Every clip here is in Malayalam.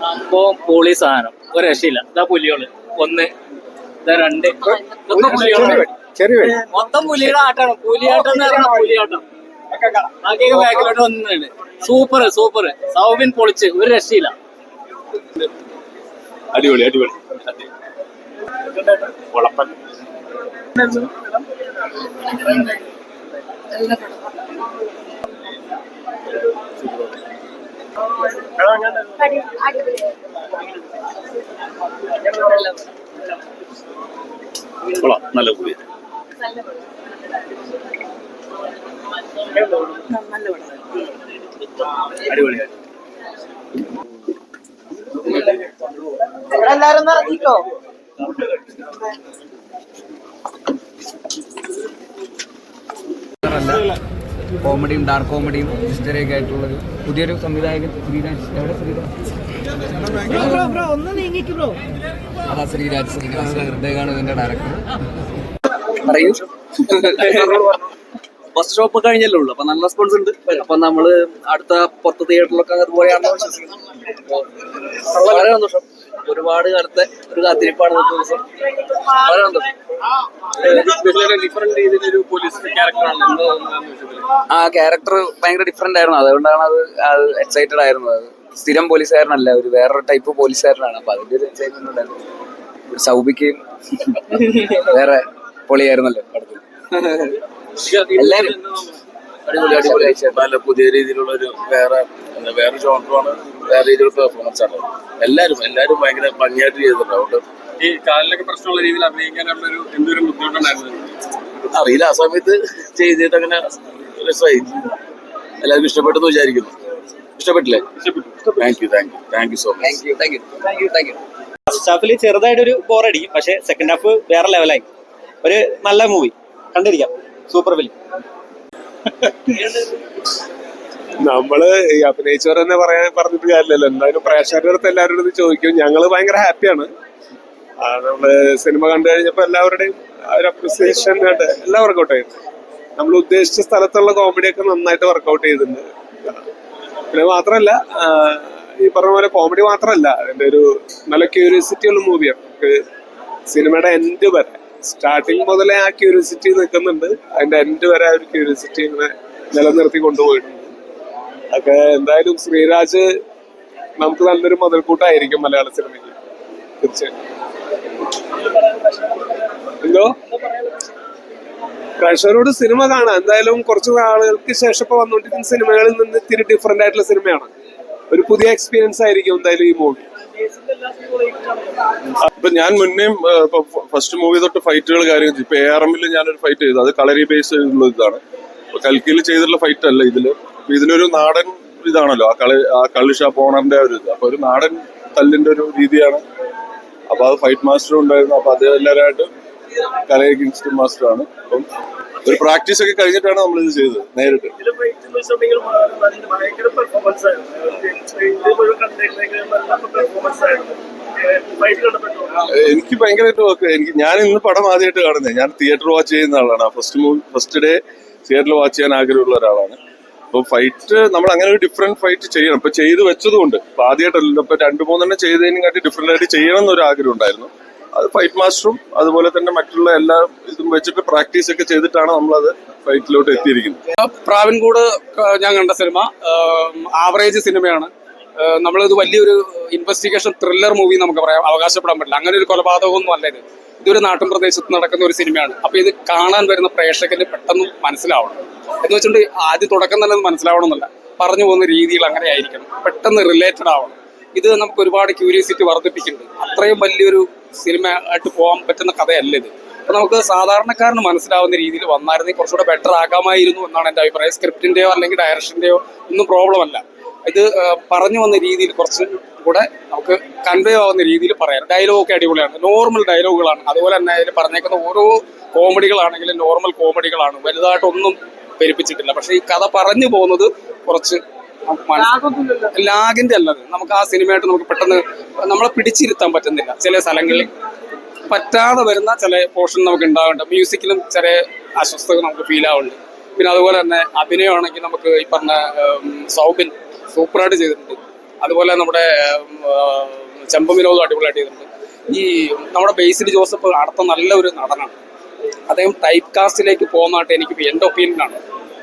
സംഭവം പൊളി സാധനം, ഒരു രക്ഷയില്ല. ഇതാ പുലികള്, ഒന്ന് ഇതാ രണ്ട്, ഇതൊക്കെ പുലികളാണ്. മൊത്തം പുലിയുടെ ആട്ടാണ്. പുലിയാട്ടം എന്ന് പറഞ്ഞാൽ പുലിയാട്ടം. ബാക്കിയൊക്കെ ബാക്കിലോട്ട് വന്നിട്ടുണ്ട്. Super super. സൗബിൻ പൊളിച്ച്, ഒരു രക്ഷയില്ല. അടിപൊളി അടിപൊളി. ഉളപ്പൻ നല്ല കൂടി അടിപൊളിയായി. എല്ലാരും ഇറങ്ങിക്കോ. കോമഡിയും ഡാർക്ക് കോമഡിയും ഹിസ്റ്ററിയൊക്കെ ആയിട്ടുള്ളത് പുതിയൊരു സംവിധായകൻ ശ്രീരാജ്. എവിടെ അതാ ശ്രീരാജ് ഹൃദയകാണ് ഇതിന്റെ ഡയറക്ടർ. പറയൂ. ഫസ്റ്റ് ഷോപ്പ് കഴിഞ്ഞല്ലേ ഉള്ളൂ, അപ്പൊ നല്ല റെസ്പോൺസ് ഉണ്ട്. അപ്പൊ നമ്മള് അടുത്ത പുറത്ത് തിയേറ്ററിലൊക്കെ അതുപോലെയാണെന്ന് വിശ്വസിക്കുന്നു. വളരെ സന്തോഷം. ഒരുപാട് കാലത്തെ ഒരു കാത്തിരിപ്പാണ് ഇന്നത്തെ ദിവസം. വളരെ സന്തോഷം. ഡിഫറെന്റ് രീതിയിലൊരു പോലീസ് ക്യാരക്ടറാണ്. ആ ക്യാരക്ടർ ഭയങ്കര ഡിഫറെന്റ് ആയിരുന്നു, അതുകൊണ്ടാണ് അത് എക്സൈറ്റഡ് ആയിരുന്നു. അത് സ്ഥിരം പോലീസുകാരനല്ല, ഒരു വേറൊരു ടൈപ്പ് പോലീസുകാരനാണ്. അപ്പൊ അതിന്റെ ഒരു എക്സൈറ്റ്മെന്റ് ഉണ്ടായിരുന്നു. സൗബിക്ക് വേറെ പൊളിയായിരുന്നല്ലോ പടത്തിൽ. എല്ലാരും നല്ല പുതിയ രീതിയിലുള്ള ഒരു വേറെ ജോണറാണ്, വേറെ രീതിയിലുള്ള പെർഫോമൻസ് ആണ്. എല്ലാരും ഭയങ്കര ഭംഗിയായിട്ട് ചെയ്തിട്ടുണ്ട്. അതുകൊണ്ട് ഈ കാലിലൊക്കെ പ്രശ്നമുള്ള രീതിയിൽ അഭിനയിക്കാനുള്ള ഒരു എന്തൊരു ബുദ്ധിമുട്ടുണ്ടായിരുന്നു അറിയില്ല. ആ സമയത്ത് ചെയ്തിട്ട് അങ്ങനെ രസമായി. എല്ലാവർക്കും ഇഷ്ടപ്പെട്ടെന്ന് വിചാരിക്കുന്നു. ഇഷ്ടപ്പെട്ടില്ലേ? Thank you so much. Thank you. First ഹാഫിൽ ചെറുതായിട്ടൊരു ബോറടിക്കും, പക്ഷെ സെക്കൻഡ് ഹാഫ് വേറെ ലെവലായി. ഒരു നല്ല മൂവി കണ്ടിരിക്കാം. Super film. നമ്മള് ഈ അഭിനയിച്ചവരെന്നെ പറഞ്ഞിട്ട് കാര്യമില്ലല്ലോ. എന്തായാലും പ്രേക്ഷകരുടെ അടുത്ത് എല്ലാവരുടെ അടുത്ത് ചോദിക്കും. ഞങ്ങള് ഭയങ്കര ഹാപ്പിയാണ്. നമ്മള് സിനിമ കണ്ടു കഴിഞ്ഞപ്പോ എല്ലാവരുടെയും ഒരു അപ്രിസിയേഷൻ എല്ലാം വർക്കൗട്ട് ചെയ്തിട്ടുണ്ട്. നമ്മൾ ഉദ്ദേശിച്ച സ്ഥലത്തുള്ള കോമഡിയൊക്കെ നന്നായിട്ട് വർക്കൗട്ട് ചെയ്തിട്ടുണ്ട്. പിന്നെ മാത്രമല്ല, ഈ പറഞ്ഞ പോലെ കോമഡി മാത്രമല്ല, അതിന്റെ ഒരു നല്ല ക്യൂരിയോസിറ്റി ഉള്ള മൂവിയാണ്. നമുക്ക് സിനിമയുടെ എൻഡ് വരെ, സ്റ്റാർട്ടിങ് മുതലേ ആ ക്യൂരിയോസിറ്റി നിൽക്കുന്നുണ്ട്. അതിന്റെ എൻഡ് വരെ ആ ഒരു ക്യൂരിയോസിറ്റി ഇങ്ങനെ നിലനിർത്തി കൊണ്ടുപോയിട്ടുണ്ട്. അതൊക്കെ എന്തായാലും ശ്രീരാജ് നമുക്ക് നല്ലൊരു മുതൽക്കൂട്ടായിരിക്കും മലയാള സിനിമയ്ക്ക്, തീർച്ചയായും. എന്തോ പ്രേക്ഷകരോട് സിനിമ കാണാം. എന്തായാലും കുറച്ച് നാളുകൾക്ക് ശേഷം ഇപ്പൊ വന്നുകൊണ്ടിരിക്കുന്ന സിനിമകളിൽ നിന്ന് ഇത്തിരി ഡിഫറെന്റ് ആയിട്ടുള്ള സിനിമയാണ്. ഒരു പുതിയ എക്സ്പീരിയൻസ് ആയിരിക്കും എന്തായാലും ഈ മൂവി. ഇപ്പൊ ഞാൻ മുന്നേയും ഫസ്റ്റ് മൂവി തൊട്ട് ഫൈറ്റുകൾ കാര്യങ്ങൾ ഇപ്പൊ ARM-ൽ ഞാനൊരു ഫൈറ്റ് ചെയ്തു. അത് കളരി ബേസ് ചെയ്തുള്ള ഇതാണ്. കൽക്കിയിൽ ചെയ്തിട്ടുള്ള ഫൈറ്റ് അല്ല ഇതില്. ഇതിലൊരു നാടൻ ഇതാണല്ലോ, ആ കള്ള് ഷാപ്പ് ഓണറിന്റെ ഒരു ഇത്. അപ്പൊ ഒരു നാടൻ തല്ലിന്റെ ഒരു രീതിയാണ്. അപ്പൊ അത് ഫൈറ്റ് മാസ്റ്റർ ഉണ്ടായിരുന്നു. അപ്പൊ അത് എല്ലാവരായിട്ട് കലയ കിങ്സ്റ്റൺ മാസ്റ്റർ ആണ്. അപ്പം ഒരു പ്രാക്ടീസ് ഒക്കെ കഴിഞ്ഞിട്ടാണ് നമ്മൾ ഇത് ചെയ്തത് നേരിട്ട്. എനിക്ക് ഭയങ്കരമായിട്ട് ഞാൻ ഇന്ന് പടം ആദ്യമായിട്ട് കാണുന്നത്. ഞാൻ തിയേറ്റർ വാച്ച് ചെയ്യുന്ന ആളാണ്. ഫസ്റ്റ് ഡേ തിയേറ്ററിൽ വാച്ച് ചെയ്യാൻ ആഗ്രഹമുള്ള ഒരാളാണ്. അപ്പൊ ഫൈറ്റ് നമ്മൾ അങ്ങനെ ഒരു ഡിഫറെന്റ് ഫൈറ്റ് ചെയ്യണം. ഇപ്പൊ ചെയ്ത് വെച്ചതുകൊണ്ട് ഇപ്പൊ ആദ്യമായിട്ടല്ലോ, ഇപ്പൊ 2-3 ചെയ്തതിനും കാട്ടി ഡിഫറെന്റ് ആയിട്ട് ചെയ്യണം എന്നൊരു ആഗ്രഹം ഉണ്ടായിരുന്നു. അത് ഫൈറ്റ് മാസ്റ്ററും അതുപോലെ തന്നെ മറ്റുള്ള എല്ലാ ഇതും വെച്ചിട്ട് പ്രാക്ടീസ് ഒക്കെ ചെയ്തിട്ടാണ് നമ്മളത് ഫൈറ്റിലോട്ട് എത്തിയിരിക്കുന്നത്. പ്രാവൻകൂട് ഞാൻ കണ്ട സിനിമ ആവറേജ് സിനിമയാണ്. നമ്മളിത് വലിയൊരു ഇൻവെസ്റ്റിഗേഷൻ ത്രില്ലർ മൂവി നമുക്ക് പറയാം, അവകാശപ്പെടാൻ പറ്റില്ല. അങ്ങനെ ഒരു കൊലപാതകമൊന്നും അല്ല ഇത്. ഇതൊരു നാട്ടിൻ പ്രദേശത്ത് നടക്കുന്ന ഒരു സിനിമയാണ്. അപ്പൊ ഇത് കാണാൻ വരുന്ന പ്രേക്ഷകന് പെട്ടെന്ന് മനസ്സിലാവണം എന്ന് വെച്ചിട്ട് ആദ്യം തുടക്കം തന്നെ മനസ്സിലാവണമെന്നല്ല, പറഞ്ഞു പോകുന്ന രീതികൾ അങ്ങനെ ആയിരിക്കണം, പെട്ടെന്ന് റിലേറ്റഡ് ആവണം. ഇത് നമുക്ക് ഒരുപാട് ക്യൂരിയോസിറ്റി വർദ്ധിപ്പിക്കുന്നുണ്ട്. അത്രയും വലിയൊരു സിനിമ ആയിട്ട് പോകാൻ പറ്റുന്ന കഥയല്ല ഇത്. അപ്പൊ നമുക്ക് സാധാരണക്കാരന് മനസ്സിലാവുന്ന രീതിയിൽ വന്നായിരുന്നെങ്കിൽ കുറച്ചുകൂടെ ബെറ്റർ ആക്കാമായിരുന്നു എന്നാണ് എൻ്റെ അഭിപ്രായം. സ്ക്രിപ്റ്റിന്റെയോ അല്ലെങ്കിൽ ഡയറക്ഷന്റെയോ ഒന്നും പ്രോബ്ലം അല്ല. ഇത് പറഞ്ഞു വന്ന രീതിയിൽ കുറച്ച് കൂടെ നമുക്ക് കൺവേ ആവുന്ന രീതിയിൽ പറയാം. ഡയലോഗൊക്കെ അടിപൊളിയാണ്, നോർമൽ ഡയലോഗുകളാണ്. അതുപോലെ തന്നെ അതിൽ പറഞ്ഞേക്കുന്ന ഓരോ കോമഡികളാണെങ്കിലും നോർമൽ കോമഡികളാണ്, വലുതായിട്ടൊന്നും പെരുപ്പിച്ചിട്ടില്ല. പക്ഷെ ഈ കഥ പറഞ്ഞു പോകുന്നത് കുറച്ച് ലാഗിന്റെ അല്ലത്. നമുക്ക് ആ സിനിമയായിട്ട് നമുക്ക് പെട്ടെന്ന് നമ്മളെ പിടിച്ചിരുത്താൻ പറ്റുന്നില്ല. ചില സ്ഥലങ്ങളിൽ പറ്റാതെ വരുന്ന ചില പോർഷൻ നമുക്ക് ഉണ്ടാവുന്നുണ്ട്. മ്യൂസിക്കിലും ചെറിയ അസ്വസ്ഥത നമുക്ക് ഫീൽ ആവുന്നുണ്ട്. പിന്നെ അതുപോലെ തന്നെ അഭിനയമാണെങ്കിൽ നമുക്ക് ഈ പറഞ്ഞ സൗബിൻ സൂപ്പറായിട്ട് ചെയ്തിട്ടുണ്ട്. അതുപോലെ നമ്മുടെ ചെമ്പ് വിനോദം അടിപൊളിയായിട്ട് ചെയ്തിട്ടുണ്ട്. ഈ നമ്മുടെ ബേസിൽ ജോസഫ് അടുത്ത നല്ലൊരു നടനാണ്. അദ്ദേഹം ടൈപ്പ് കാസ്റ്റിലേക്ക് പോകുന്നതായിട്ട് എനിക്ക് എൻ്റെ ഒപ്പീനിയനാണ്.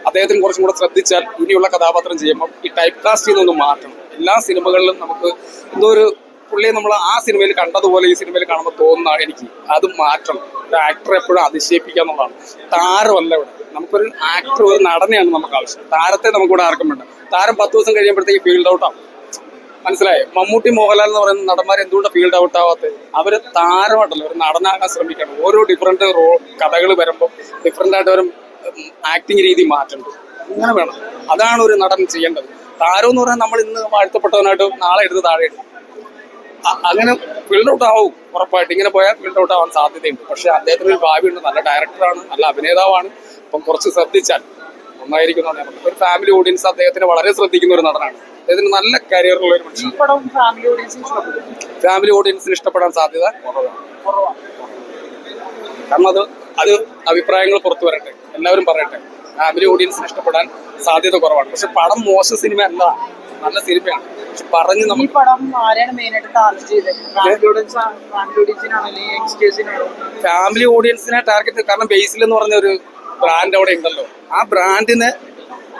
അദ്ദേഹത്തിന് കുറച്ചും കൂടെ ശ്രദ്ധിച്ചാൽ ഇനിയുള്ള കഥാപാത്രം ചെയ്യുമ്പോൾ ഈ ടൈപ്പ് കാസ്റ്റിൽ നിന്നൊന്ന് മാറ്റണം. എല്ലാ സിനിമകളിലും നമുക്ക് എന്തോ ഒരു പുള്ളിയെ നമ്മൾ ആ സിനിമയിൽ കണ്ടതുപോലെ ഈ സിനിമയിൽ കാണുമ്പോൾ തോന്നുന്നതാണ് എനിക്ക്. അത് മാറ്റണം. ഒരു ആക്ടർ എപ്പോഴും അതിശയിപ്പിക്കുക എന്നുള്ളതാണ്. താരമല്ല ഇവിടെ. നമുക്കൊരു ആക്ടർ, ഒരു നടനെയാണ് നമുക്ക് ആവശ്യം. താരത്തെ നമുക്കിവിടെ ആർക്കും വേണ്ട. താരം 10 ദിവസം കഴിയുമ്പോഴത്തേക്ക് ഫീൽഡ് ഔട്ട് ആവും. മനസ്സിലായോ? മമ്മൂട്ടി, മോഹൻലാൽ എന്ന് പറയുന്ന നടന്മാർ എന്തുകൊണ്ടാണ് ഫീൽഡ് ഔട്ട് ആവാത്തത്? അവര് താരമായിട്ടല്ലോ ഒരു നടനാകാൻ ശ്രമിക്കണം. ഓരോ ഡിഫറെന്റ് കഥകൾ വരുമ്പോൾ ഡിഫറെന്റ് ആയിട്ട് വരും ആക്ടിങ് രീതി മാറ്റേണ്ടത്. ഇങ്ങനെ വേണം. അതാണ് ഒരു നടൻ ചെയ്യേണ്ടത്. താരം എന്ന് പറഞ്ഞാൽ നമ്മൾ ഇന്ന് വാഴ്ത്തപ്പെട്ടവനായിട്ട് നാളെ എടുത്ത് താഴെ ഇടും. അങ്ങനെ ഫീൽഡ് ഔട്ട് ആവും ഉറപ്പായിട്ട്. ഇങ്ങനെ പോയാൽ ഫീൽഡ് ഔട്ട് ആവാൻ സാധ്യതയുണ്ട്. പക്ഷെ അദ്ദേഹത്തിന് ഒരു ഭാവിയുണ്ട്. നല്ല ഡയറക്ടറാണ്, നല്ല അഭിനേതാവാണ്. അപ്പം കുറച്ച് ശ്രദ്ധിച്ചാൽ നന്നായിരിക്കും. ഒരു ഫാമിലി ഓഡിയൻസ് അദ്ദേഹത്തിന് വളരെ ശ്രദ്ധിക്കുന്ന ഒരു നടനാണ്. അദ്ദേഹത്തിന് നല്ല കരിയറുള്ള ഒരു മനുഷ്യൻ. ഫാമിലി ഓഡിയൻസിന് ഇഷ്ടപ്പെടാൻ സാധ്യത കുറവാണ്. കാരണം അത് അഭിപ്രായങ്ങൾ പുറത്തു വരട്ടെ, എല്ലാവരും പറയട്ടെ. ഫാമിലി ഓഡിയൻസിന് ഇഷ്ടപ്പെടാൻ സാധ്യത കുറവാണ്. പക്ഷെ പടം മോശം സിനിമ അല്ല, നല്ല സിനിമയാണ്. പക്ഷെ പറഞ്ഞ് നമുക്ക് ഫാമിലി ഓഡിയൻസിനെ ടാർഗറ്റ്. കാരണം ബേസിൽ എന്ന് പറഞ്ഞ ഒരു ബ്രാൻഡ് അവിടെ ഉണ്ടല്ലോ. ആ ബ്രാൻഡിനെ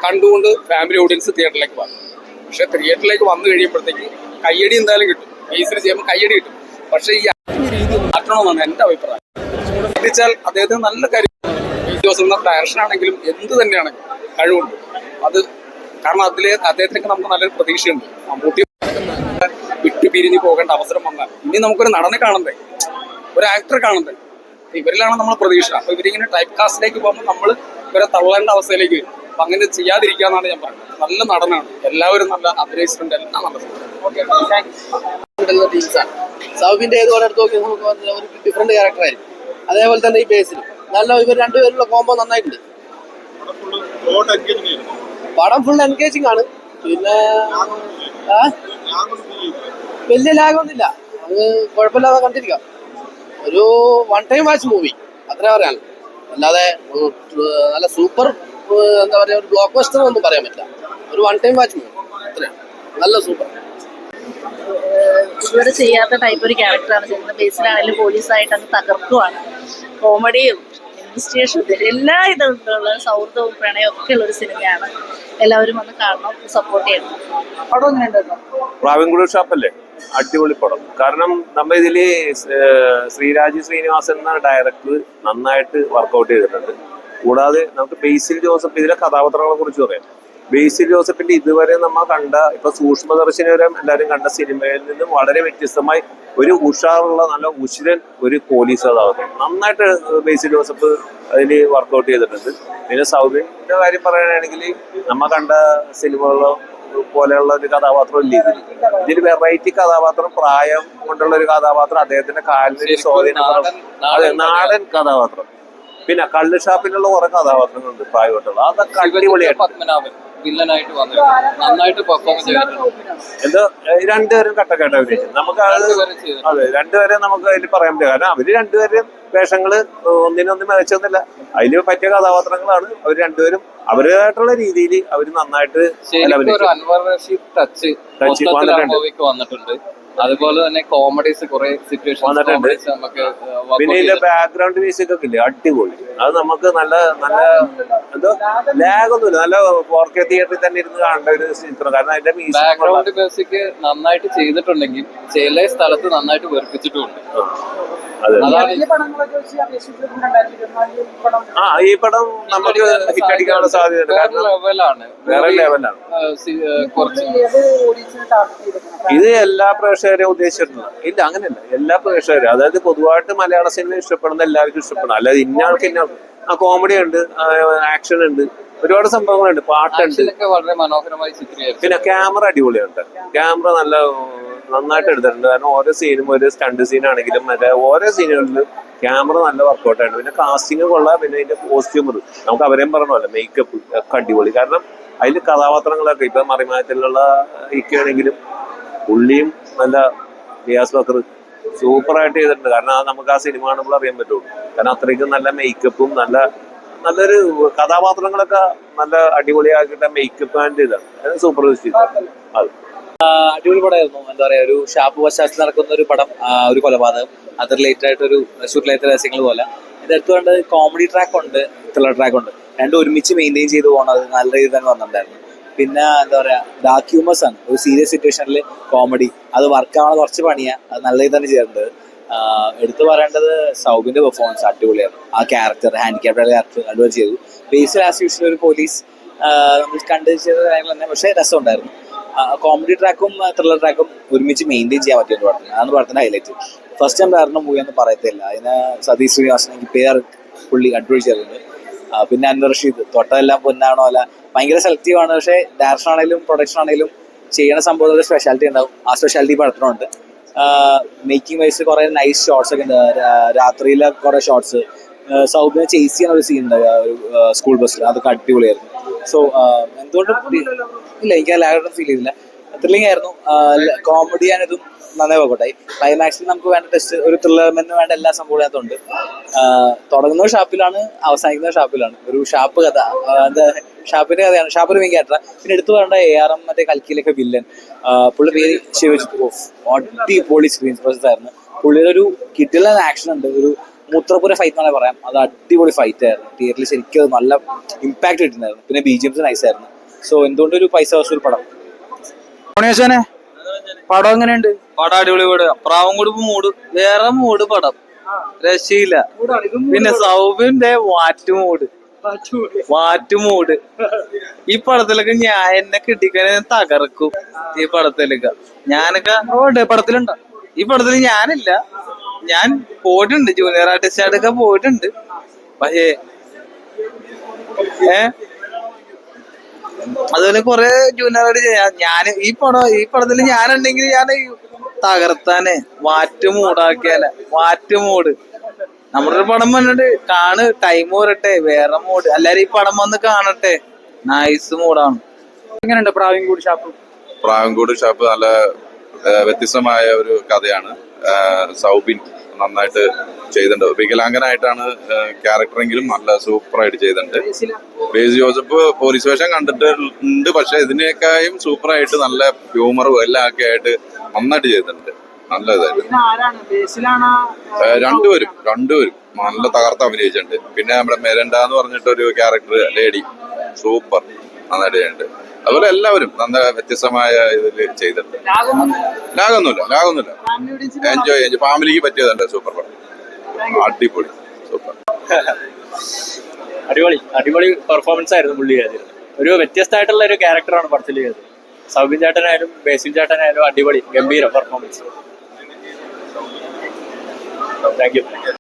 കണ്ടുകൊണ്ട് ഫാമിലി ഓഡിയൻസ് തിയേറ്ററിലേക്ക് പോകും. പക്ഷെ തിയേറ്ററിലേക്ക് വന്നു കഴിയുമ്പോഴത്തേക്ക് കയ്യടി എന്തായാലും കിട്ടും. ബേസിൽ ചെയ്യുമ്പോൾ കയ്യടി കിട്ടും. പക്ഷെ ഈ രീതി മാറ്റണമെന്നാണ് എൻ്റെ അഭിപ്രായം. ശ്രദ്ധിച്ചാൽ അദ്ദേഹത്തിന് നല്ല കാര്യം. ഡയറക്ഷൻ ആണെങ്കിലും എന്ത് തന്നെയാണെങ്കിലും കഴിവുണ്ട്. അത് കാരണം അദ്ദേഹത്തിനൊക്കെ നമുക്ക് നല്ലൊരു പ്രതീക്ഷയുണ്ട്. മമ്മൂട്ടി വിട്ടു പിരിഞ്ഞു പോകേണ്ട അവസരം വന്നാൽ ഇനി നമുക്കൊരു നടനെ കാണണ്ടേ, ഒരു ആക്ടറെ കാണണ്ടേ? ഇവരിലാണ് നമ്മൾ പ്രതീക്ഷ. അപ്പൊ ഇവരിങ്ങനെ ടൈപ്പ് കാസ്റ്റിലേക്ക് പോകുമ്പോൾ നമ്മൾ ഇവരെ തള്ളേണ്ട അവസ്ഥയിലേക്ക് വരും. അപ്പൊ അങ്ങനെ ചെയ്യാതിരിക്കാന്നാണ് ഞാൻ പറയുന്നത്. നല്ല നടനാണ്, എല്ലാവരും നല്ല അഭിനയിച്ചിട്ടുണ്ട്, എല്ലാം നല്ലത്. സൗബിന്റെ ഏതുപോലെ എടുത്ത് നോക്കി നമുക്ക് ഒരു ഡിഫറെന്റ് ക്യാരക്ടറായിരിക്കും. അതേപോലെ തന്നെ ഈ ബേസിലും നല്ല ഇവർ രണ്ടുപേരുള്ള കോംബോ നന്നായിട്ടുണ്ട്. പടം ഫുൾ എൻഗേജിങ് ആണ്. പിന്നെ വലിയ ലാഗൊന്നുമില്ല. അത് കുഴപ്പമില്ലാതെ കണ്ടിരിക്കാം. ഒരു വൺ ടൈം വാച്ച് മൂവി അത്ര പറയാൻ. അല്ലാതെ നല്ല സൂപ്പർ എന്താ പറയാ ഒരു ബ്ലോക്ക് ബസ്റ്റർ ഒന്നും പറയാൻ പറ്റില്ല. ഒരു വൺ ടൈം വാച്ച് മൂവി അത്രയാണ്. നല്ല സൂപ്പർ. ഇതുവരെ ചെയ്യാത്ത ടൈപ്പ് ഒരു ക്യാരക്ടറാണ് ചെയ്യുന്നത്. ബേസിലാണെങ്കിലും പോലീസായിട്ട് അങ്ങ് തകർക്കുവാണ്. കോമഡിയും ഇൻവെസ്റ്റിഗേഷനും എല്ലാ ഇതുള്ള സൗഹൃദവും പ്രണയവും ഒക്കെ ഉള്ള ഒരു സിനിമയാണ്. എല്ലാവരും വന്ന് കാണണം, സപ്പോർട്ട് ചെയ്യണം. പ്രാവൻകുടി ഷാപ്പല്ലേ, അടിപൊളി പടം. കാരണം നമ്മൾ ഇതില് ശ്രീരാജ് ശ്രീനിവാസൻ എന്ന ഡയറക്ടർ നന്നായിട്ട് വർക്കൗട്ട് ചെയ്തിട്ടുണ്ട്. കൂടാതെ നമുക്ക് ബേസിൽ ജോസഫ് ഇതിലെ കഥാപാത്രങ്ങളെ കുറിച്ച് പറയാം. ബേസിൽ ജോസഫിന്റെ ഇതുവരെ നമ്മൾ കണ്ട ഇപ്പൊ സൂക്ഷ്മദർശിനി വരെ എല്ലാവരും കണ്ട സിനിമയിൽ നിന്നും വളരെ വ്യത്യസ്തമായി ഒരു ഉഷാറുള്ള നല്ല ഉശിരൻ ഒരു പോലീസ് കഥാപാത്രം നന്നായിട്ട് ബേസിൽ ജോസഫ് അതിൽ വർക്കൗട്ട് ചെയ്തിട്ടുണ്ട്. പിന്നെ സൗബിന്റെ കാര്യം പറയുകയാണെങ്കിൽ നമ്മൾ കണ്ട സിനിമകളോ പോലെയുള്ള ഒരു കഥാപാത്രം ഇല്ല ഇതിൽ വെറൈറ്റി കഥാപാത്രം, പ്രായം കൊണ്ടുള്ള ഒരു കഥാപാത്രം, അദ്ദേഹത്തിന്റെ കാലിന് സ്വാധീനം, അതെ നാടൻ കഥാപാത്രം. പിന്നെ കള്ള് ഷാപ്പിലുള്ള കുറെ കഥാപാത്രങ്ങളുണ്ട് പ്രായമായിട്ടുള്ള. അതൊക്കെ അടിപൊളിയായിട്ട് വില്ലനായിട്ട് നന്നായിട്ട് പെർഫോം ചെയ്തിട്ടുണ്ട്. എന്തോ രണ്ടുപേരും കട്ടക്കായിട്ട് അഭിനയിച്ചു. നമുക്ക് അതെ രണ്ടുപേരെ നമുക്ക് അതിൽ പറയാൻ പറ്റില്ല. കാരണം അവര് രണ്ടുപേരും വേഷങ്ങള് ഒന്നിനൊന്നും മികച്ചൊന്നുമില്ല. അതിന് പറ്റിയ കഥാപാത്രങ്ങളാണ് അവർ രണ്ടുപേരും. അവരുടേതായിട്ടുള്ള രീതിയിൽ അവർ നന്നായിട്ട് അൻവർ റഷീദ് ടച്ച് വന്നിട്ടുണ്ട്. അതുപോലെ തന്നെ കോമഡീസ് കുറെ സിറ്റുവേഷൻ വന്നിട്ടുണ്ട്. പിന്നെ ഇതിന്റെ ബാക്ക്ഗ്രൗണ്ട് മ്യൂസിക് ഒക്കെ ഇല്ലേ അടിപൊളി. അത് നമുക്ക് നല്ല നല്ല എന്തോ ലാഗൊന്നുമില്ല. നല്ല 4K തിയേറ്ററിൽ തന്നെ ഇരുന്ന് കാണേണ്ട ഒരു ചിത്രം. കാരണം അതിന്റെ ബാക്ക്ഗ്രൗണ്ട് മ്യൂസിക് നന്നായിട്ട് ചെയ്തിട്ടുണ്ടെങ്കിൽ ചില സ്ഥലത്ത് നന്നായിട്ട് വെറുപ്പിച്ചിട്ടുമുണ്ട്. ഈ പടം നമുക്ക് ഹിറ്റ് അടിക്കാനുള്ള സാധ്യത വേറെ ലെവലാണ്. ഇത് എല്ലാ പ്രേക്ഷകരെയും ഉദ്ദേശിച്ചിട്ടുണ്ട്. ഇല്ല അങ്ങനെയല്ല, എല്ലാ പ്രേക്ഷകരും, അതായത് പൊതുവായിട്ട് മലയാള സിനിമ ഇഷ്ടപ്പെടുന്ന എല്ലാവർക്കും ഇഷ്ടപ്പെടണം. അല്ലാതെ ഇന്നയാൾക്ക് ആ കോമഡി ഉണ്ട്, ആക്ഷൻ ഉണ്ട്, ഒരുപാട് സംഭവങ്ങളുണ്ട്, പാട്ടുണ്ട്, വളരെ മനോഹരമായി ചിത്രീകരിച്ചു. പിന്നെ ക്യാമറ അടിപൊളിയുണ്ട്. ക്യാമറ നന്നായിട്ട് എടുത്തിട്ടുണ്ട്. കാരണം ഓരോ സീനും ഒരു സ്റ്റണ്ട് സീനാണെങ്കിലും മറ്റേ ഓരോ സീനുകളിലും ക്യാമറ നല്ല വർക്കൗട്ടായിട്ട്. പിന്നെ കാസ്റ്റിംഗ് കൊള്ളാം. പിന്നെ അതിന്റെ കോസ്റ്റ്യൂമർ നമുക്ക് അവരെയും പറഞ്ഞല്ലോ, മേക്കപ്പ് ഒക്കെ അടിപൊളി. കാരണം അതിൽ കഥാപാത്രങ്ങളൊക്കെ ഇപ്പൊ മറിമായത്തിലുള്ള ഇക്കാണെങ്കിലും പുള്ളിയും നല്ല റിയാസ് ബക്കർ സൂപ്പറായിട്ട് ചെയ്തിട്ടുണ്ട്. കാരണം അത് നമുക്ക് ആ സിനിമ കാണുമ്പോൾ അറിയാൻ പറ്റുള്ളൂ. കാരണം അത്രയ്ക്കും നല്ല മേക്കപ്പും നല്ലൊരു കഥാപാത്രങ്ങളൊക്കെ നല്ല അടിപൊളിയാക്കിയിട്ട് മേക്കപ്പ് ആൻഡ് ചെയ്താണ് സൂപ്പർ ചെയ്തത്. അത് അടിപൊളി പടമായിരുന്നു. എന്താ പറയാ, ഒരു ഷാപ്പ് പശ്ചാത്തലത്തിൽ നടക്കുന്ന ഒരു പടം, ഒരു കൊലപാതകം, അത് റിലേറ്റഡ് ആയിട്ടൊരു ഷൂട്ടിലേറ്റ രഹസ്യങ്ങൾ പോലെ. ഇതെടുത്ത് കണ്ട് കോമഡി ട്രാക്ക് ഉണ്ട്, ത്രില്ലർ ട്രാക്ക് ഉണ്ട്, രണ്ടും ഒരുമിച്ച് മെയിൻറ്റെയിൻ ചെയ്ത് പോകണത് നല്ല രീതിയിൽ തന്നെ വന്നിട്ടുണ്ടായിരുന്നു. പിന്നെ എന്താ പറയാ, ഡാർക്ക് ഹ്യൂമേഴ്സ് ആണ്. ഒരു സീരിയസ് സിറ്റുവേഷനിൽ കോമഡി, അത് വർക്കാവണ കുറച്ച് പണിയാണ്, അത് നല്ല രീതിയിൽ തന്നെ ചെയ്തിട്ടുണ്ട്. എടുത്തു പറയേണ്ടത് സൗബിന്റെ പെർഫോമൻസ് അടിപൊളിയായിരുന്നു. ആ ക്യാരക്ടർ, ഹാൻഡിക്യാപ്ഡ് ക്യാരക്ടർ അടിപൊളി ചെയ്തു. ബേസിൽ ആസ് യൂഷ്വൽ ഒരു പോലീസ് നമ്മൾ കണ്ടു ചെയ്ത കാര്യങ്ങൾ തന്നെ, പക്ഷേ രസമുണ്ടായിരുന്നു. കോമഡി ട്രാക്കും ത്രില്ലർ ട്രാക്കും ഒരുമിച്ച് മെയിൻറ്റെയിൻ ചെയ്യാൻ പറ്റിയെന്ന് പറഞ്ഞു. അതാണ് പടത്തിന്റെ ഹൈലൈറ്റ്. ഫസ്റ്റ് ടൈം ആയിരുന്നു മൂവി എന്ന് പറയത്തില്ല. അതിന് സതീഷ് ശ്രീനിവാസൻ എനിക്ക് പേര് പുള്ളി അടിപൊളി ചെയ്തിട്ടുണ്ട്. പിന്നെ അൻവർ റഷീദ് തൊട്ടതെല്ലാം പൊന്നാണോ അല്ല, ഭയങ്കര സെലക്റ്റീവ് ആണ്. പക്ഷേ ഡയറക്ഷൻ ആണെങ്കിലും പ്രൊഡക്ഷൻ ആണെങ്കിലും ചെയ്യണ സംഭവത്തിൽ സ്പെഷ്യാലിറ്റി ഉണ്ടാവും. ആ സ്പെഷ്യാലിറ്റി പടത്തിനുണ്ട്. മേക്കിംഗ് വൈസ് കുറെ നൈസ് ഷോട്ട്സ് ഒക്കെ ഉണ്ട്. രാത്രിയിലെ കുറെ ഷോട്ട്സ്, സൗബിനെ ചേസ് ചെയ്യുന്ന ഒരു സീൻ ഉണ്ട് ഒരു സ്കൂൾ ബസ്സിൽ, അതൊക്കെ അടിപൊളിയായിരുന്നു. സോ എന്തുകൊണ്ടും ഇല്ല, എനിക്ക് ആ ലാഗൊന്നും ഫീൽ ചെയ്തില്ല. ത്രില്ലിംഗ് ആയിരുന്നു. കോമഡി ആണിതും നന്നായി പോകട്ടെ. ക്ലൈമാക്സിൽ നമുക്ക് വേണ്ട ടെസ്റ്റ്, ഒരു ത്രില്ലർമെന്റിന് വേണ്ട എല്ലാ സംഭവവും അതിനകത്തുണ്ട്. തുടങ്ങുന്ന ഷാപ്പിലാണ്, അവസാനിക്കുന്ന ഷാപ്പിലാണ്. ഒരു ഷാപ്പ് കഥ, എന്താ ഷാപ്പിന്റെ കഥയാണ്. ഷാപ്പിന് മെയിൻ ക്യാരക്ടർ. പിന്നെ എടുത്തു പറയേണ്ട ARM മറ്റേ കൽക്കിയിലൊക്കെ വില്ലൻ, പുള്ളി പേര് ശിവജിത്ത്. അടിപൊളി സ്ക്രീൻ പ്രസൻസ് ആയിരുന്നു. പുള്ളിയുടെ ഒരു കിട്ടില്ല ആക്ഷൻ ഉണ്ട്, ഒരു മൂത്രപ്പുര ഫൈറ്റ് എന്നാണ് പറയാം. അത് അടിപൊളി ഫൈറ്റ് ആയിരുന്നു. തിയേറ്ററിൽ ശരിക്കും അത് നല്ല ഇമ്പാക്ട് കിട്ടുന്നുണ്ടായിരുന്നു. പിന്നെ BGMs നൈസ് ആയിരുന്നു. സോ എന്തുകൊണ്ടൊരു പൈസ വസൂൽ പടം. പടം എങ്ങനെയുണ്ട്? പടം അടിപൊളി പടം. പ്രാവൻകൂട് മൂട്, വേറെ മൂട് പടം, രക്ഷയില്ല. പിന്നെ സൗബിന്റെ വാറ്റുമൂട് ഈ പടത്തിലൊക്കെ ഞാൻ എന്നെ കിട്ടിക്കാൻ തകർക്കും. ഈ പടത്തിലൊക്കെ ഞാനൊക്കെ പടത്തിലുണ്ടോ? ഈ പടത്തിൽ ഞാനില്ല, ഞാൻ പോയിട്ടുണ്ട്, ജൂനിയർ ആർട്ടിസ്റ്റ് ആയിട്ടൊക്കെ പോയിട്ടുണ്ട്. പക്ഷേ അതുപോലെ കുറെ ജൂനിയർ ആയിട്ട് ഞാൻ ഈ പടത്തിൽ ഞാനുണ്ടെങ്കിൽ ഞാൻ തകർത്താനെ, വാറ്റുമൂട്. നമ്മുടെ ഒരു പടം വന്നിട്ട് ടൈം വരട്ടെ, വേറെ മൂഡ്. എല്ലാരും ഈ പടം വന്ന് കാണട്ടെ, നൈസ് മൂഡാണ്. എങ്ങനെയുണ്ട് പ്രാവൻകൂട് ഷാപ്പ്? നല്ല വ്യത്യസ്തമായ ഒരു കഥയാണ്. സൗബിൻ നന്നായിട്ട് ചെയ്തിട്ടുണ്ട്. വികലാംഗനായിട്ടാണ് ക്യാരക്ടറെങ്കിലും നല്ല സൂപ്പറായിട്ട് ചെയ്തിട്ടുണ്ട്. ബേസ് ജോസഫ് പോലീസ് വേഷം കണ്ടിട്ടുണ്ട്, പക്ഷെ ഇതിനേക്കായും സൂപ്പറായിട്ട് നല്ല ഹ്യൂമറും എല്ലാം ഒക്കെ ആയിട്ട് നന്നായിട്ട് ചെയ്തിട്ടുണ്ട്. നല്ല ഇതായിട്ട് രണ്ടുപേരും നല്ല തകർത്ത് അഭിനയിച്ചിട്ടുണ്ട്. പിന്നെ നമ്മുടെ മെരണ്ട എന്ന് പറഞ്ഞിട്ടൊരു ക്യാരക്ടർ ലേഡി സൂപ്പർ നന്നായിട്ട് ചെയ്തിട്ടുണ്ട്. അതുപോലെ എല്ലാവരും നല്ല വ്യത്യസ്തമായ ഇതിൽ ചെയ്തിട്ടുണ്ട്. ലാഗൊന്നുമില്ല. എൻജോയ് ഫാമിലിക്ക് പറ്റിയതുണ്ട്. സൂപ്പർ പടം, അടിപൊളി, സൂപ്പർ. അടിപൊളി പെർഫോമൻസ് ആയിരുന്നു പുള്ളി. ഒരു വ്യത്യസ്തമായിട്ടുള്ള ഒരു ക്യാരക്ടറാണ് പടത്തിൽ ചെയ്തത്. സൗബിൻ ചേട്ടനായാലും ബേസിൽ ചേട്ടനായാലും അടിപൊളി ഗംഭീര പെർഫോമൻസ്. Thank you.